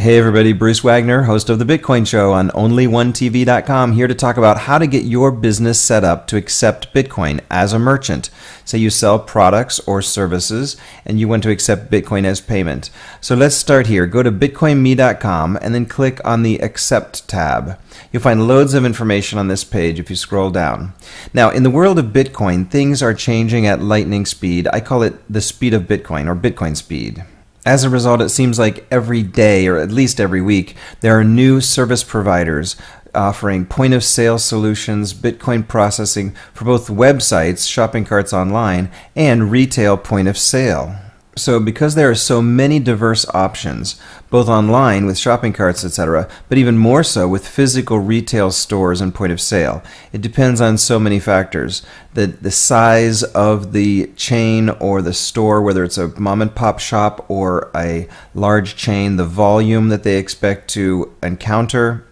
Hey everybody, Bruce Wagner, host of The Bitcoin Show on only1tv.com, here to talk about how to get your business set up to accept Bitcoin as a merchant. Say you sell products or services and you want to accept Bitcoin as payment. So let's start here. Go to bitcoinme.com and then click on the Accept tab. You'll find loads of information on this page if you scroll down. Now, in the world of Bitcoin, things are changing at lightning speed. I call it the speed of Bitcoin, or Bitcoin speed. As a result, it seems like every day, or at least every week, there are new service providers offering point-of-sale solutions, Bitcoin processing for both websites, shopping carts online, and retail point-of-sale. So because there are so many diverse options, both online with shopping carts, etc., but even more so with physical retail stores and point of sale, it depends on so many factors. The size of the chain or the store, whether it's a mom and pop shop or a large chain, the volume that they expect to encounter,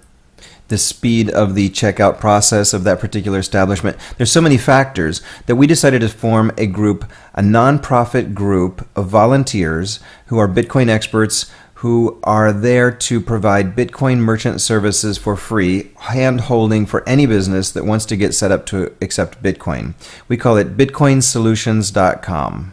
the speed of the checkout process of that particular establishment. There's so many factors that we decided to form a group, a nonprofit group of volunteers who are Bitcoin experts who are there to provide Bitcoin merchant services for free, hand-holding for any business that wants to get set up to accept Bitcoin. We call it bitcoinsolutions.com.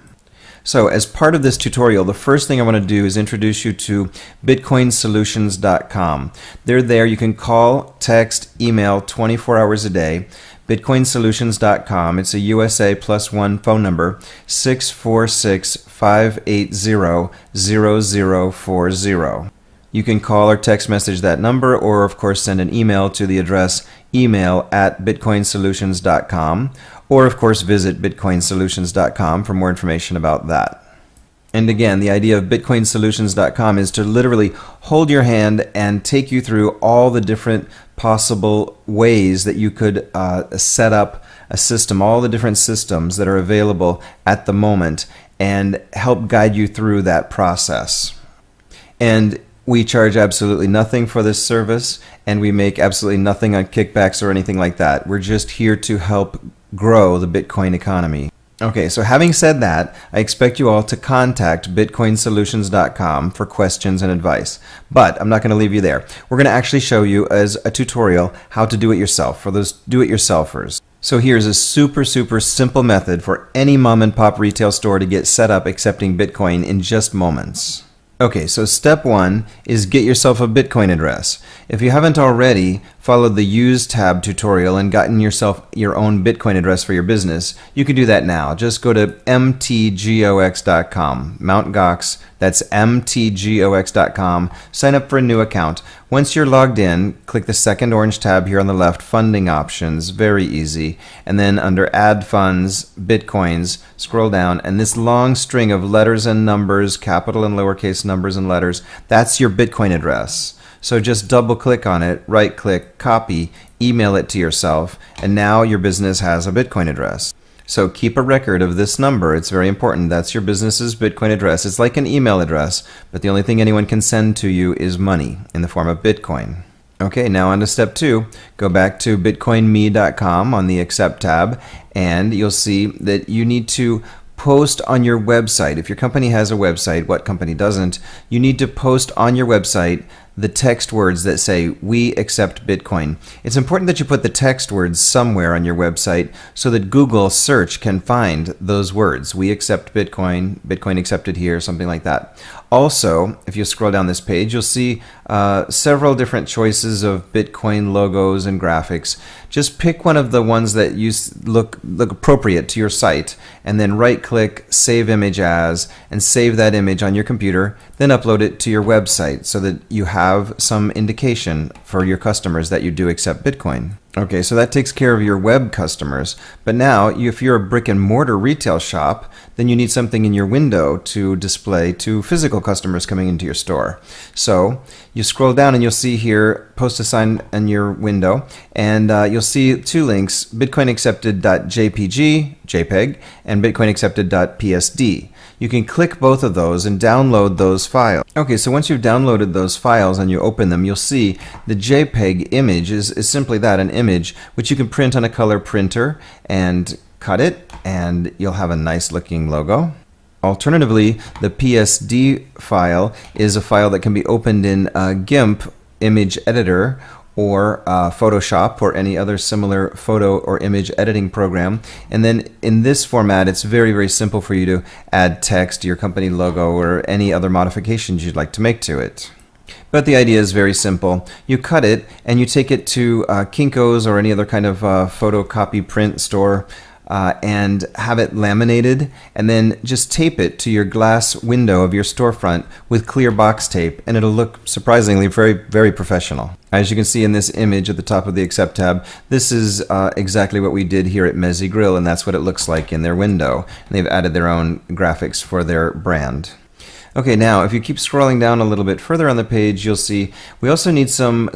So as part of this tutorial, the first thing I want to do is introduce you to bitcoinsolutions.com. They're there. You can call, text, email 24 hours a day. bitcoinsolutions.com. It's a USA +1 phone number, 646-580-0040. You can call or text message that number, or of course send an email to the address email@bitcoinsolutions.com, or of course visit bitcoinsolutions.com for more information about that. And again, the idea of bitcoinsolutions.com is to literally hold your hand and take you through all the different possible ways that you could set up a system, all the different systems that are available at the moment, and help guide you through that process. And we charge absolutely nothing for this service, and we make absolutely nothing on kickbacks or anything like that. We're just here to help grow the Bitcoin economy. Okay, so having said that, I expect you all to contact bitcoinsolutions.com for questions and advice. But I'm not going to leave you there. We're going to actually show you as a tutorial how to do it yourself for those do-it-yourselfers. So here's a super simple method for any mom and pop retail store to get set up accepting Bitcoin in just moments. Okay, so step one is get yourself a Bitcoin address. If you haven't already followed the Use tab tutorial and gotten yourself your own Bitcoin address for your business, you can do that now. Just go to mtgox.com, Mt. Gox, that's mtgox.com, sign up for a new account. Once you're logged in, click the second orange tab here on the left, Funding Options, very easy. And then under Add Funds, Bitcoins, scroll down, and this long string of letters and numbers, capital and lowercase numbers and letters, that's your Bitcoin address. So just double click on it, right click, copy, email it to yourself, and now your business has a Bitcoin address. So keep a record of this number. It's very important. That's your business's Bitcoin address. It's like an email address, but the only thing anyone can send to you is money in the form of Bitcoin. Okay, now on to step two. Go back to bitcoinme.com on the Accept tab, and you'll see that you need to post on your website. If your company has a website, what company doesn't, you need to post on your website the text words that say, "We accept Bitcoin." It's important that you put the text words somewhere on your website so that Google search can find those words. "We accept Bitcoin," "Bitcoin accepted here," something like that. Also, if you scroll down this page, you'll see several different choices of Bitcoin logos and graphics. Just pick one of the ones that you look appropriate to your site, and then right-click Save Image As, and save that image on your computer, then upload it to your website so that you have some indication for your customers that you do accept Bitcoin. Okay, so that takes care of your web customers. But now, if you're a brick and mortar retail shop, then you need something in your window to display to physical customers coming into your store. So you scroll down and you'll see here, post a sign in your window, and you'll see two links, bitcoinaccepted.jpg, JPEG, and bitcoinaccepted.psd. You can click both of those and download those files. Okay, so once you've downloaded those files and you open them, you'll see the JPEG image is simply that, an image which you can print on a color printer and cut it, and you'll have a nice looking logo. Alternatively, the PSD file is a file that can be opened in GIMP image editor or Photoshop or any other similar photo or image editing program. And then in this format, it's very, very simple for you to add text, your company logo, or any other modifications you'd like to make to it. But the idea is very simple. You cut it and you take it to Kinko's or any other kind of photocopy print store and have it laminated, and then just tape it to your glass window of your storefront with clear box tape, and it'll look surprisingly very, very professional. As you can see in this image at the top of the Accept tab, this is exactly what we did here at Mezzi Grill, and that's what it looks like in their window. And they've added their own graphics for their brand. Okay, now if you keep scrolling down a little bit further on the page, you'll see we also need some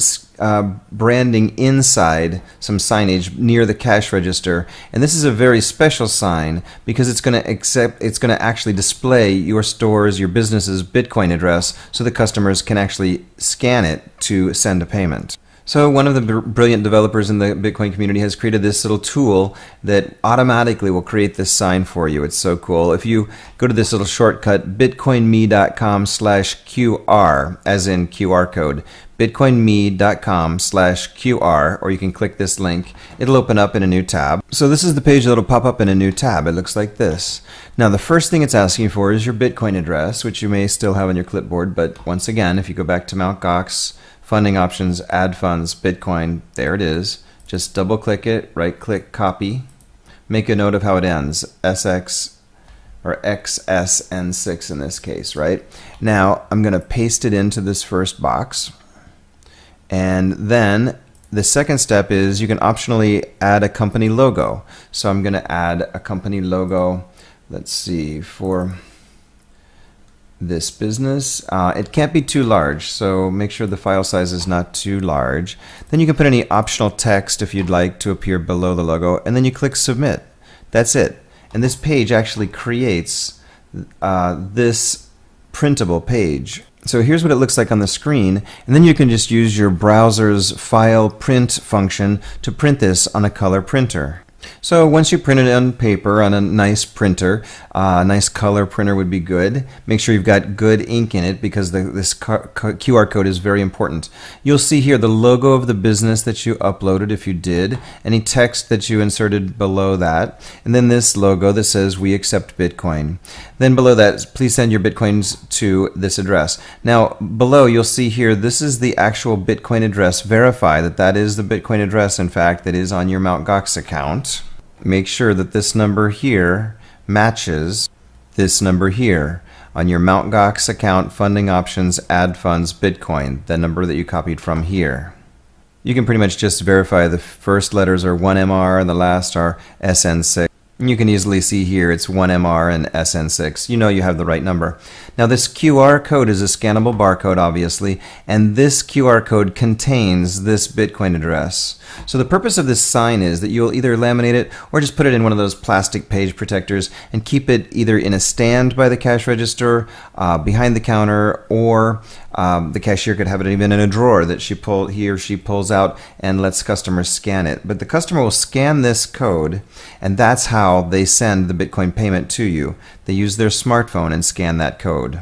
branding inside, some signage near the cash register. And this is a very special sign because it's going to actually display your store's, your business's Bitcoin address so the customers can actually scan it to send a payment. So one of the brilliant developers in the Bitcoin community has created this little tool that automatically will create this sign for you. It's so cool. If you go to this little shortcut, bitcoinme.com/QR, as in QR code, bitcoinme.com/QR, or you can click this link. It'll open up in a new tab. So this is the page that'll pop up in a new tab. It looks like this. Now the first thing it's asking for is your Bitcoin address, which you may still have on your clipboard, but once again, if you go back to Mt. Gox, Funding Options, Add Funds, Bitcoin, there it is. Just double click it, right click, copy. Make a note of how it ends, SX or XSN6 in this case, right? Now I'm going to paste it into this first box. And then the second step is you can optionally add a company logo. So I'm going to add a company logo, let's see, for this business. It can't be too large, so make sure the file size is not too large. Then you can put any optional text if you'd like to appear below the logo, and then you click submit. That's it. And this page actually creates this printable page. So here's what it looks like on the screen, and then you can just use your browser's file print function to print this on a color printer. So once you print it on paper on a nice printer, a nice color printer would be good. Make sure you've got good ink in it because this QR code is very important. You'll see here the logo of the business that you uploaded if you did, any text that you inserted below that, and then this logo that says we accept Bitcoin. Then below that, please send your Bitcoins to this address. Now below you'll see here this is the actual Bitcoin address. Verify that that is the Bitcoin address, in fact, that is on your Mt. Gox account. Make sure that this number here matches this number here on your Mt. Gox account, Funding Options, Add Funds, Bitcoin, the number that you copied from here. You can pretty much just verify the first letters are 1MR and the last are SN6. You can easily see here it's 1MR and SN6. You know you have the right number. Now this QR code is a scannable barcode, obviously, and this QR code contains this Bitcoin address. So the purpose of this sign is that you'll either laminate it or just put it in one of those plastic page protectors and keep it either in a stand by the cash register, behind the counter, or the cashier could have it even in a drawer that he or she pulls out and lets customers scan it. But the customer will scan this code, and that's how they send the Bitcoin payment to you. They use their smartphone and scan that code.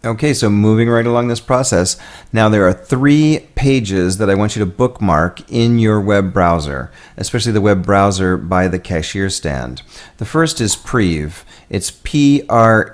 Okay, so moving right along this process, now there are 3 pages that I want you to bookmark in your web browser, especially the web browser by the cashier stand. The first is Preev. It's preev.com.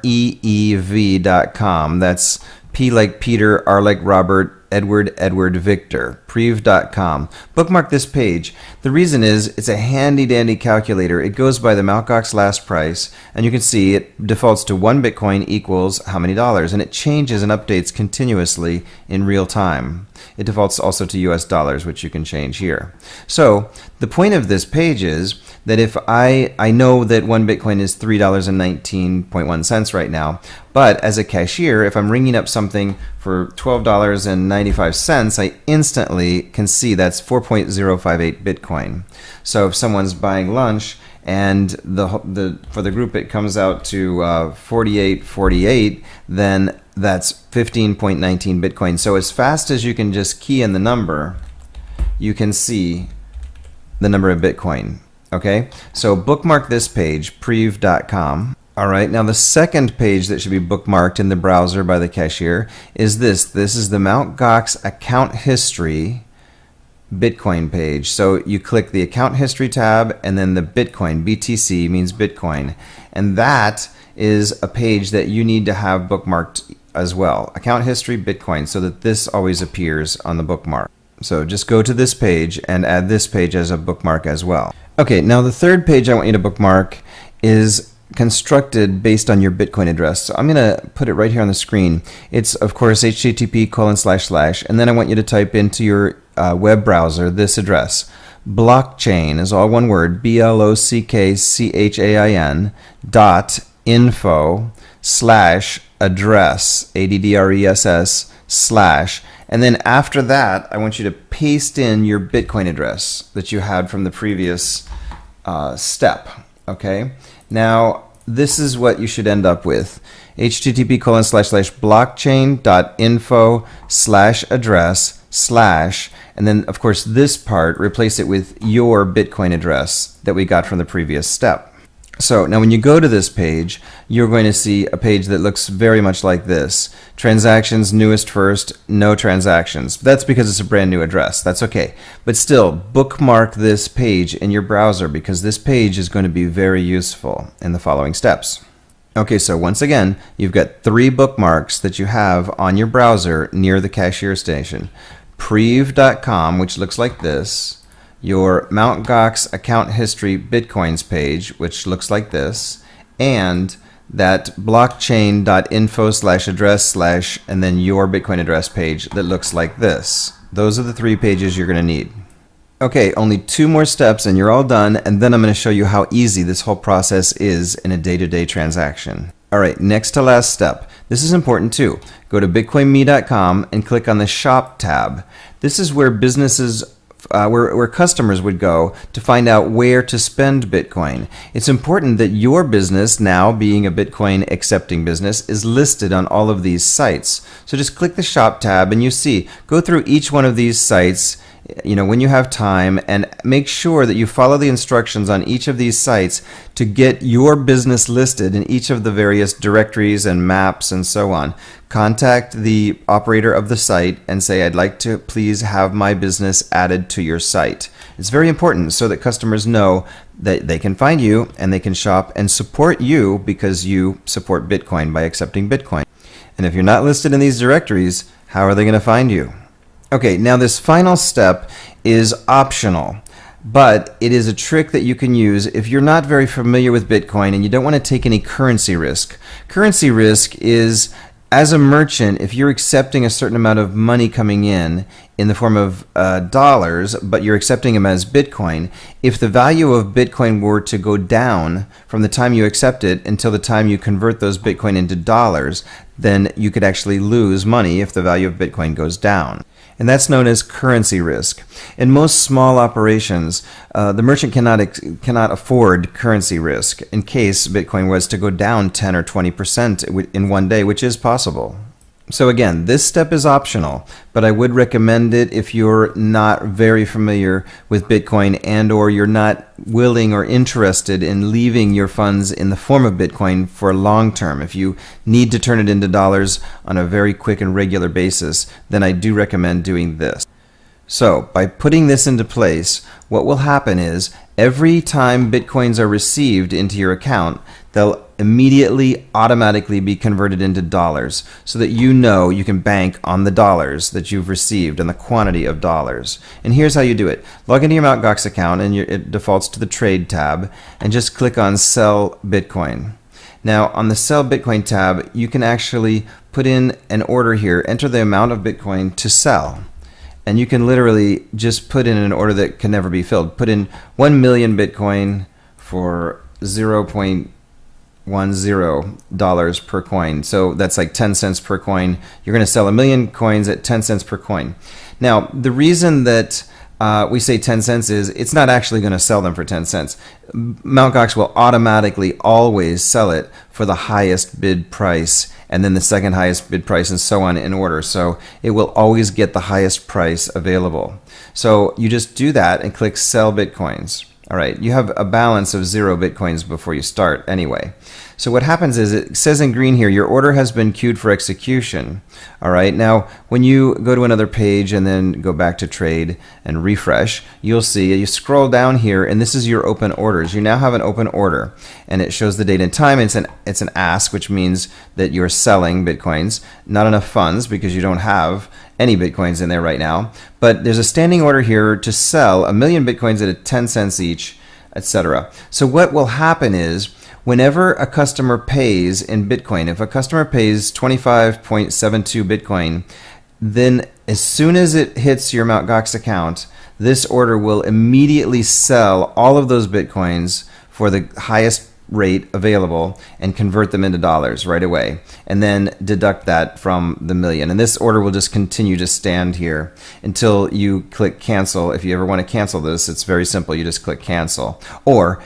That's P like Peter, R like Robert, Edward Victor, Preev.com. Bookmark this page. The reason is it's a handy dandy calculator. It goes by the Mt. Gox last price, and you can see it defaults to 1 Bitcoin equals how many dollars, and it changes and updates continuously in real time. It defaults also to US dollars, which you can change here. So the point of this page is that if I know that 1 Bitcoin is $3.19.1 right now, but as a cashier, if I'm ringing up something for $12.95, I instantly can see that's 4.058 Bitcoin. So if someone's buying lunch and for the group it comes out to 48.48, then that's 15.19 Bitcoin. So as fast as you can just key in the number, you can see the number of Bitcoin. Okay, so bookmark this page, Preev.com. All right, now the second page that should be bookmarked in the browser by the cashier is this. This is the Mt. Gox account history Bitcoin page. So you click the account history tab and then the Bitcoin, BTC means Bitcoin. And that is a page that you need to have bookmarked as well. Account history Bitcoin, so that this always appears on the bookmark. So just go to this page and add this page as a bookmark as well. Okay, now the third page I want you to bookmark is constructed based on your Bitcoin address. So I'm going to put it right here on the screen. It's of course http:// and then I want you to type into your web browser this address. Blockchain is all one word, blockchain.info/address, address/, and then after that I want you to paste in your Bitcoin address that you had from the previous step. Okay, now this is what you should end up with. http://blockchain.info/address/ and then of course this part, replace it with your Bitcoin address that we got from the previous step. So now when you go to this page, you're going to see a page that looks very much like this. Transactions, newest first, no transactions. That's because it's a brand new address. That's okay. But still, bookmark this page in your browser because this page is going to be very useful in the following steps. Okay, so once again, you've got 3 bookmarks that you have on your browser near the cashier station. Prev.com, which looks like this. Your Mt. Gox account history Bitcoins page, which looks like this, and that blockchain.info/address/ and then your Bitcoin address page that looks like this. Those are the 3 pages you're going to need. Okay, only 2 more steps and you're all done, and then I'm going to show you how easy this whole process is in a day-to-day transaction. All right, next to last step. This is important too. Go to bitcoinme.com and click on the Shop tab. This is where businesses where customers would go to find out where to spend Bitcoin. It's important that your business, now being a Bitcoin accepting business, is listed on all of these sites. So just click the Shop tab and you see, go through each one of these sites, when you have time, and make sure that you follow the instructions on each of these sites to get your business listed in each of the various directories and maps and so on. Contact the operator of the site and say, I'd like to please have my business added to your site. It's very important so that customers know that they can find you and they can shop and support you because you support Bitcoin by accepting Bitcoin. And if you're not listed in these directories, how are they going to find you? Okay, now this final step is optional, but it is a trick that you can use if you're not very familiar with Bitcoin and you don't want to take any currency risk. Currency risk is, as a merchant, if you're accepting a certain amount of money coming in the form of dollars, but you're accepting them as Bitcoin, if the value of Bitcoin were to go down from the time you accept it until the time you convert those Bitcoin into dollars, then you could actually lose money if the value of Bitcoin goes down. And that's known as currency risk. In most small operations, the merchant cannot afford currency risk in case Bitcoin was to go down 10 or 20% in one day, which is possible. So again, this step is optional, but I would recommend it if you're not very familiar with Bitcoin and or you're not willing or interested in leaving your funds in the form of Bitcoin for long term. If you need to turn it into dollars on a very quick and regular basis, then I do recommend doing this. So by putting this into place, what will happen is every time Bitcoins are received into your account, they'll immediately automatically be converted into dollars so that you know you can bank on the dollars that you've received and the quantity of dollars. And here's how you do it. Log into your Mt. Gox account and it defaults to the Trade tab and just click on Sell Bitcoin. Now on the Sell Bitcoin tab, you can actually put in an order here, enter the amount of Bitcoin to sell. And you can literally just put in an order that can never be filled. Put in 1 million Bitcoin for $0.10 per coin. So that's like 10 cents per coin. You're going to sell 1 million coins at 10 cents per coin. Now, the reason that we say 10 cents is it's not actually going to sell them for 10 cents. Mt. Gox will automatically always sell it for the highest bid price and then the second highest bid price and so on in order. So it will always get the highest price available. So you just do that and click Sell Bitcoins. All right, you have a balance of 0 Bitcoins before you start anyway. So what happens is it says in green here, your order has been queued for execution. All right, now when you go to another page and then go back to trade and refresh, you'll see, you scroll down here and this is your open orders. You now have an open order and it shows the date and time. It's an ask, which means that you're selling Bitcoins, not enough funds because you don't have any Bitcoins in there right now. But there's a standing order here to sell 1 million Bitcoins at 10 cents each, etc. So what will happen is, whenever a customer pays in Bitcoin, if a customer pays 25.72 Bitcoin, then as soon as it hits your Mt. Gox account, this order will immediately sell all of those Bitcoins for the highest rate available and convert them into dollars right away, and then deduct that from the million. And this order will just continue to stand here until you click cancel. If you ever want to cancel this, it's very simple. You just click cancel. Or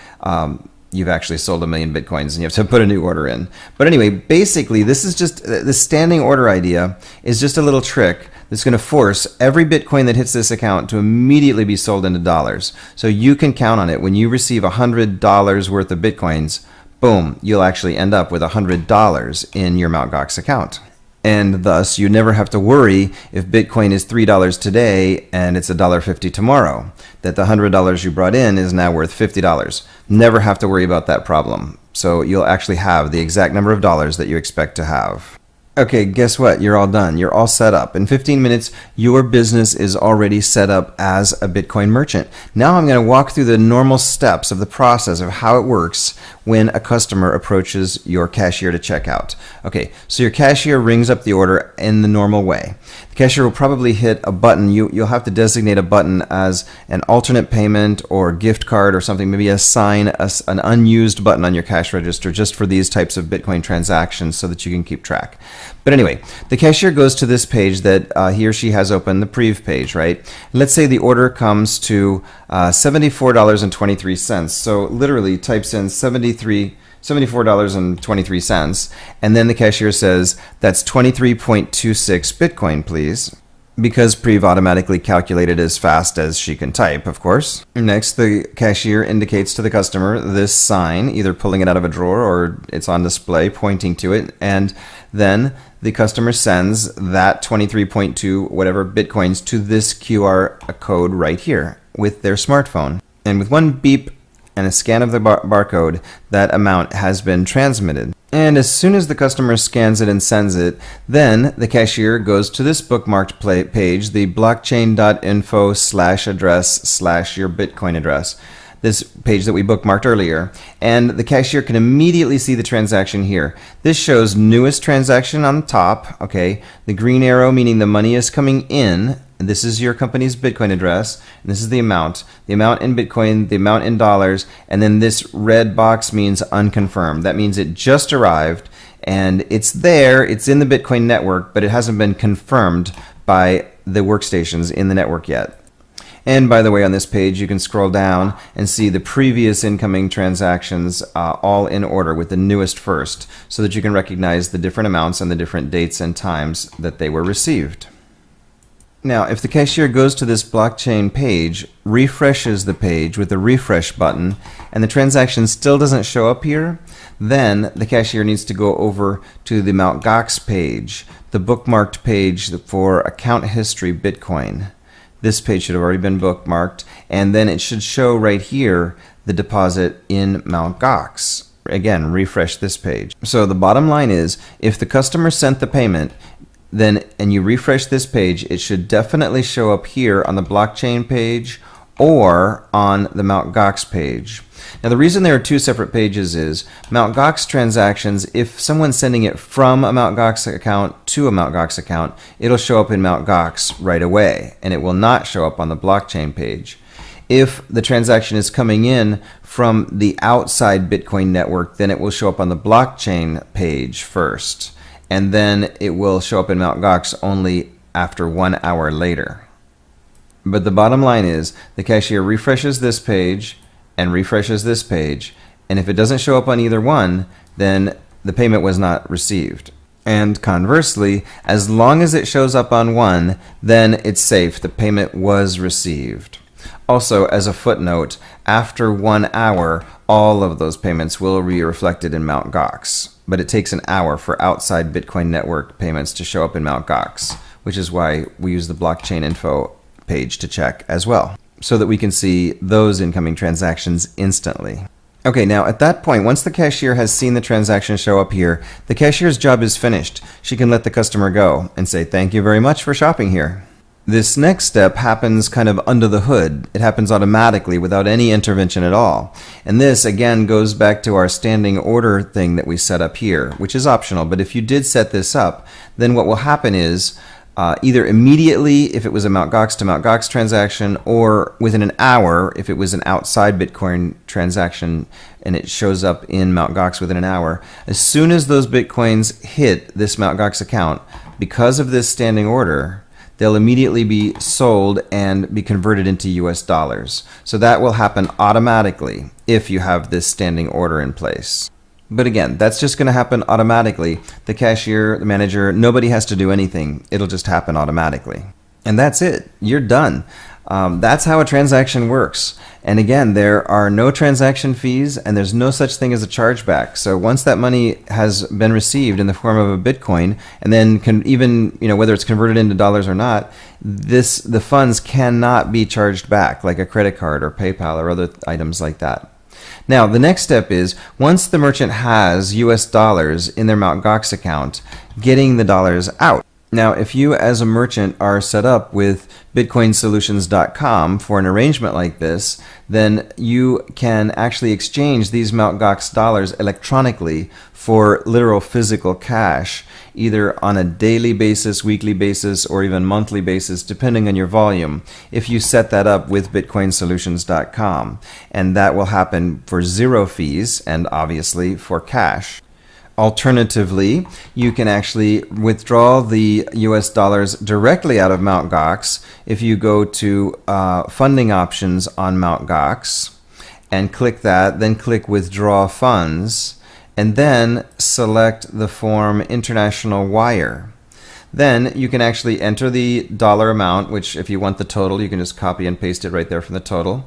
you've actually sold 1 million Bitcoins and you have to put a new order in. But anyway, basically, this is just the standing order idea is just a little trick that's going to force every Bitcoin that hits this account to immediately be sold into dollars. So you can count on it. When you receive $100 worth of Bitcoins, boom, you'll actually end up with $100 in your Mt. Gox account. And thus, you never have to worry if Bitcoin is $3 today and it's $1.50 tomorrow, that the $100 you brought in is now worth $50. Never have to worry about that problem. So you'll actually have the exact number of dollars that you expect to have. Okay, guess what? You're all done. You're all set up. In 15 minutes, your business is already set up as a Bitcoin merchant. Now I'm going to walk through the normal steps of the process of how it works when a customer approaches your cashier to check out. Okay, so your cashier rings up the order in the normal way. The cashier will probably hit a button. You'll have to designate a button as an alternate payment or gift card or something. Maybe assign an unused button on your cash register just for these types of Bitcoin transactions so that you can keep track. But anyway, the cashier goes to this page that he or she has open, the Prev page, right? Let's say the order comes to $74.23. So literally types in $74.23, and then the cashier says, that's 23.26 Bitcoin, please. Because Prev automatically calculated as fast as she can type, of course. Next, the cashier indicates to the customer this sign, either pulling it out of a drawer or it's on display pointing to it, and then the customer sends that 23.2 whatever Bitcoins to this QR code right here with their smartphone. And with one beep and a scan of the barcode, that amount has been transmitted. And as soon as the customer scans it and sends it, then the cashier goes to this bookmarked page, the blockchain.info/address/your Bitcoin address, this page that we bookmarked earlier, and the cashier can immediately see the transaction here. This shows newest transaction on the top, okay, the green arrow meaning the money is coming in. And this is your company's Bitcoin address, and this is the amount in Bitcoin, the amount in dollars, and then this red box means unconfirmed. That means it just arrived, and it's there, it's in the Bitcoin network, but it hasn't been confirmed by the workstations in the network yet. And by the way, on this page, you can scroll down and see the previous incoming transactions all in order with the newest first, so that you can recognize the different amounts and the different dates and times that they were received. Now, if the cashier goes to this blockchain page, refreshes the page with the refresh button, and the transaction still doesn't show up here, then the cashier needs to go over to the Mt. Gox page, the bookmarked page for account history Bitcoin. This page should have already been bookmarked, and then it should show right here the deposit in Mt. Gox. Again, refresh this page. So the bottom line is, if the customer sent the payment, and you refresh this page, it should definitely show up here on the blockchain page or on the Mt. Gox page. Now the reason there are two separate pages is Mt. Gox transactions, if someone's sending it from a Mt. Gox account to a Mt. Gox account, it'll show up in Mt. Gox right away, and it will not show up on the blockchain page. If the transaction is coming in from the outside Bitcoin network, then it will show up on the blockchain page first, and then it will show up in Mt. Gox only after 1 hour later. But the bottom line is the cashier refreshes this page and refreshes this page, and if it doesn't show up on either one, then the payment was not received. And conversely, as long as it shows up on one, then it's safe, the payment was received. Also, as a footnote, After 1 hour, all of those payments will be reflected in Mt. Gox. But it takes an hour for outside Bitcoin network payments to show up in Mt. Gox, which is why we use the blockchain info page to check as well, so that we can see those incoming transactions instantly. Okay, now at that point, once the cashier has seen the transaction show up here, the cashier's job is finished. She can let the customer go and say, "Thank you very much for shopping here." This next step happens kind of under the hood. It happens automatically without any intervention at all. And this, again, goes back to our standing order thing that we set up here, which is optional. But if you did set this up, then what will happen is either immediately if it was a Mt. Gox to Mt. Gox transaction, or within an hour if it was an outside Bitcoin transaction and it shows up in Mt. Gox within an hour. As soon as those Bitcoins hit this Mt. Gox account, because of this standing order, they'll immediately be sold and be converted into US dollars. So that will happen automatically if you have this standing order in place. But again, that's just going to happen automatically. The cashier, the manager, nobody has to do anything. It'll just happen automatically. And that's it. You're done. That's how a transaction works. And again, there are no transaction fees and there's no such thing as a chargeback. So once that money has been received in the form of a Bitcoin, and then even, whether it's converted into dollars or not, the funds cannot be charged back like a credit card or PayPal or other items like that. Now, the next step is, once the merchant has US dollars in their Mt. Gox account, getting the dollars out. Now, if you as a merchant are set up with bitcoinsolutions.com for an arrangement like this, then you can actually exchange these Mt. Gox dollars electronically for literal physical cash, either on a daily basis, weekly basis, or even monthly basis, depending on your volume, if you set that up with bitcoinsolutions.com. And that will happen for 0 fees and obviously for cash. Alternatively, you can actually withdraw the US dollars directly out of Mt. Gox if you go to funding options on Mt. Gox and click that, then click withdraw funds, and then select the form international wire. Then you can actually enter the dollar amount, which if you want the total, you can just copy and paste it right there from the total.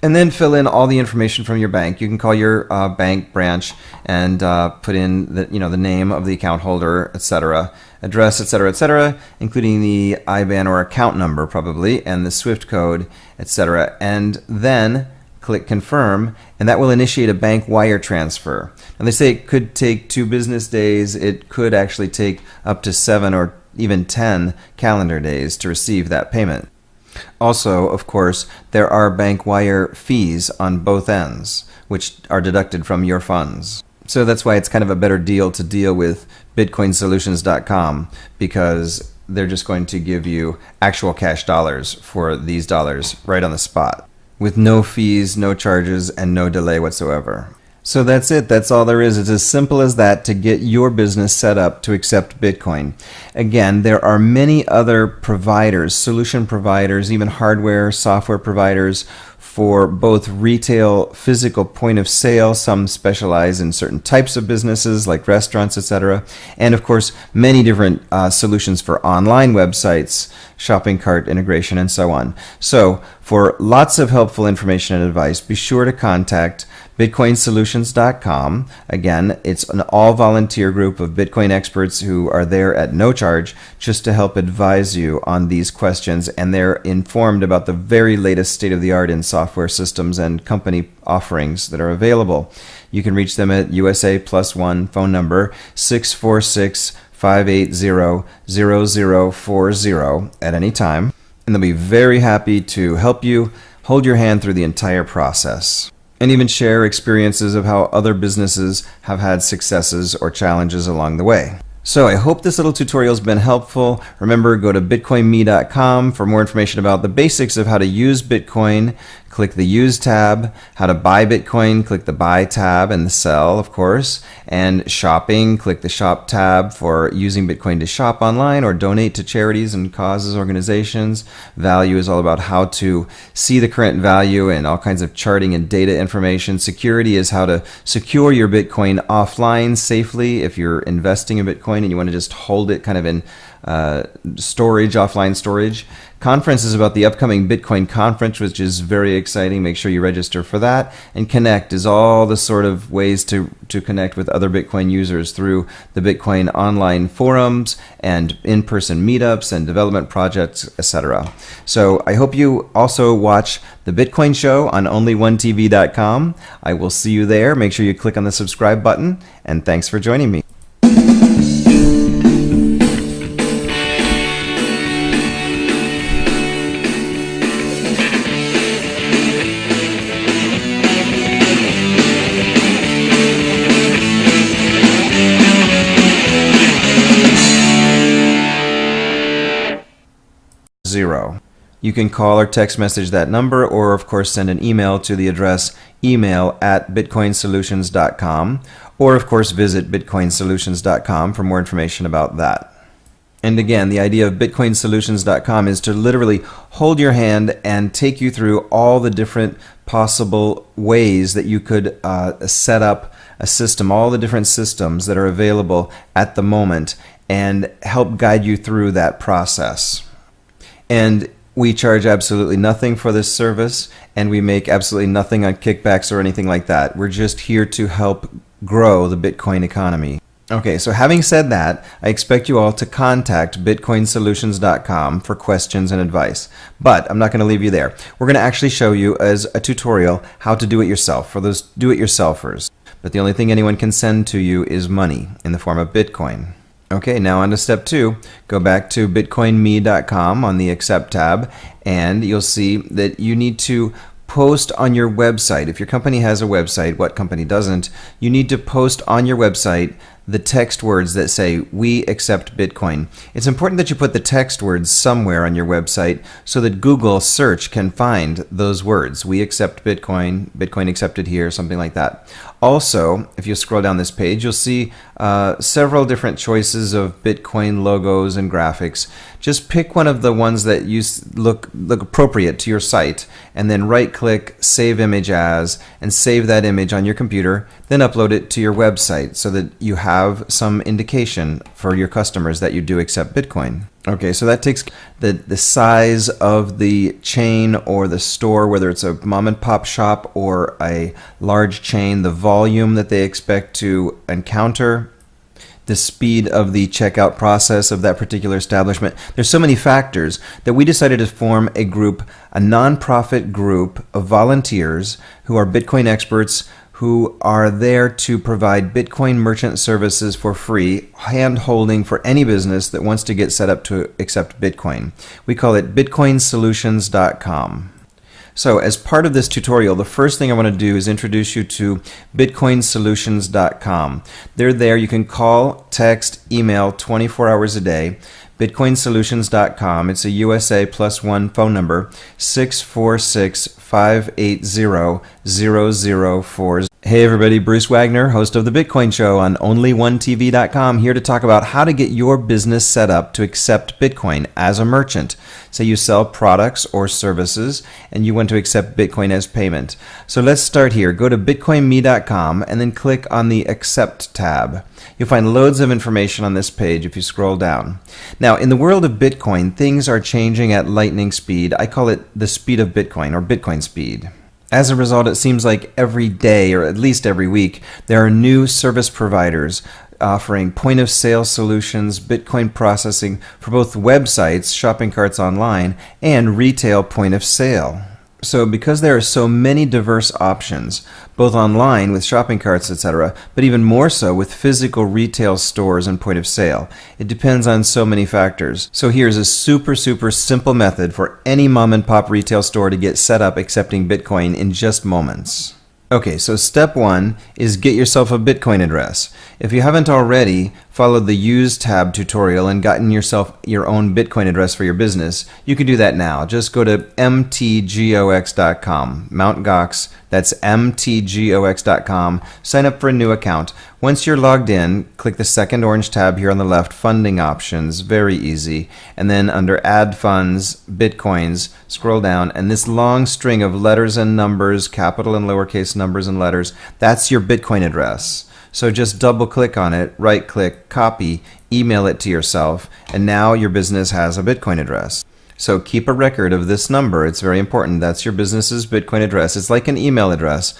And then fill in all the information from your bank. You can call your bank branch and put in the name of the account holder, etc., address, etc., including the IBAN or account number probably, and the SWIFT code, etc. And then click confirm, and that will initiate a bank wire transfer. Now they say it could take 2 business days. It could actually take up to 7 or even 10 calendar days to receive that payment. Also, of course, there are bank wire fees on both ends, which are deducted from your funds. So that's why it's kind of a better deal to deal with bitcoinsolutions.com, because they're just going to give you actual cash dollars for these dollars right on the spot, with no fees, no charges, and no delay whatsoever. So that's it. That's all there is. It's as simple as that to get your business set up to accept Bitcoin. Again, there are many other providers, solution providers, even hardware, software providers for both retail, physical point of sale. Some specialize in certain types of businesses like restaurants, etc. And of course, many different solutions for online websites, shopping cart integration, and so on. So for lots of helpful information and advice, be sure to contact bitcoinsolutions.com. Again, it's an all-volunteer group of Bitcoin experts who are there at no charge just to help advise you on these questions, and they're informed about the very latest state-of-the-art in software systems and company offerings that are available. You can reach them at USA +1 phone number 646-580-0040 at any time, and they'll be very happy to help you hold your hand through the entire process, and even share experiences of how other businesses have had successes or challenges along the way. So I hope this little tutorial has been helpful. Remember, go to bitcoinme.com for more information about the basics of how to use Bitcoin. Click the Use tab. How to buy Bitcoin, click the Buy tab, and the Sell, of course. And shopping, click the Shop tab for using Bitcoin to shop online or donate to charities and causes, organizations. Value is all about how to see the current value and all kinds of charting and data information. Security is how to secure your Bitcoin offline safely if you're investing in Bitcoin and you want to just hold it kind of in storage, offline storage. Conference is about the upcoming Bitcoin conference, which is very exciting. Make sure you register for that. And connect is all the sort of ways to connect with other Bitcoin users through the Bitcoin online forums and in-person meetups and development projects, etc. So I hope you also watch the Bitcoin Show on only1tv.com. I will see you there. Make sure you click on the subscribe button, and thanks for joining me. Zero. You can call or text message that number, or of course send an email to the address email@bitcoinsolutions.com, or of course visit bitcoinsolutions.com for more information about that. And again, the idea of bitcoinsolutions.com is to literally hold your hand and take you through all the different possible ways that you could set up a system, all the different systems that are available at the moment, and help guide you through that process. And we charge absolutely nothing for this service, and we make absolutely nothing on kickbacks or anything like that. We're just here to help grow the Bitcoin economy. Okay, so having said that, I expect you all to contact bitcoinsolutions.com for questions and advice. But I'm not going to leave you there. We're going to actually show you as a tutorial how to do it yourself for those do-it-yourselfers. But the only thing anyone can send to you is money in the form of Bitcoin. Okay, now on to step 2. Go back to bitcoinme.com on the Accept tab, and you'll see that you need to post on your website. If your company has a website, what company doesn't, you need to post on your website the text words that say, "We accept Bitcoin." It's important that you put the text words somewhere on your website so that Google search can find those words. "We accept Bitcoin," "Bitcoin accepted here," something like that. Also, if you scroll down this page, you'll see several different choices of Bitcoin logos and graphics. Just pick one of the ones that you look appropriate to your site, and then right-click Save Image As, and save that image on your computer, then upload it to your website so that you have some indication for your customers that you do accept Bitcoin. Okay, so that takes the size of the chain or the store, whether it's a mom and pop shop or a large chain, the volume that they expect to encounter, the speed of the checkout process of that particular establishment. There's so many factors that we decided to form a group, a nonprofit group of volunteers who are Bitcoin experts who are there to provide Bitcoin merchant services for free, hand-holding for any business that wants to get set up to accept Bitcoin. We call it bitcoinsolutions.com. So as part of this tutorial, the first thing I want to do is introduce you to bitcoinsolutions.com. They're there. You can call, text, email 24 hours a day. bitcoinsolutions.com. It's a USA +1 phone number, 646-580-0040. Hey everybody, Bruce Wagner, host of The Bitcoin Show on only1tv.com, here to talk about how to get your business set up to accept Bitcoin as a merchant. Say you sell products or services and you want to accept Bitcoin as payment. So let's start here. Go to bitcoinme.com and then click on the Accept tab. You'll find loads of information on this page if you scroll down. Now, in the world of Bitcoin, things are changing at lightning speed. I call it the speed of Bitcoin, or Bitcoin speed. As a result, it seems like every day, or at least every week, there are new service providers offering point-of-sale solutions, Bitcoin processing for both websites, shopping carts online, and retail point-of-sale. So because there are so many diverse options, both online with shopping carts, etc., but even more so with physical retail stores and point of sale, it depends on so many factors. So here's a super simple method for any mom and pop retail store to get set up accepting Bitcoin in just moments. Okay, so step 1 is get yourself a Bitcoin address. If you haven't already followed the Use tab tutorial and gotten yourself your own Bitcoin address for your business, you can do that now. Just go to mtgox.com, Mount Gox, that's mtgox.com, sign up for a new account. Once you're logged in, click the second orange tab here on the left, Funding Options, very easy, and then under Add Funds, Bitcoins, scroll down, and this long string of letters and numbers, capital and lowercase numbers and letters, that's your Bitcoin address. So just double click on it, right click, copy, email it to yourself, and now your business has a Bitcoin address. So keep a record of this number. It's very important. That's your business's Bitcoin address. It's like an email address.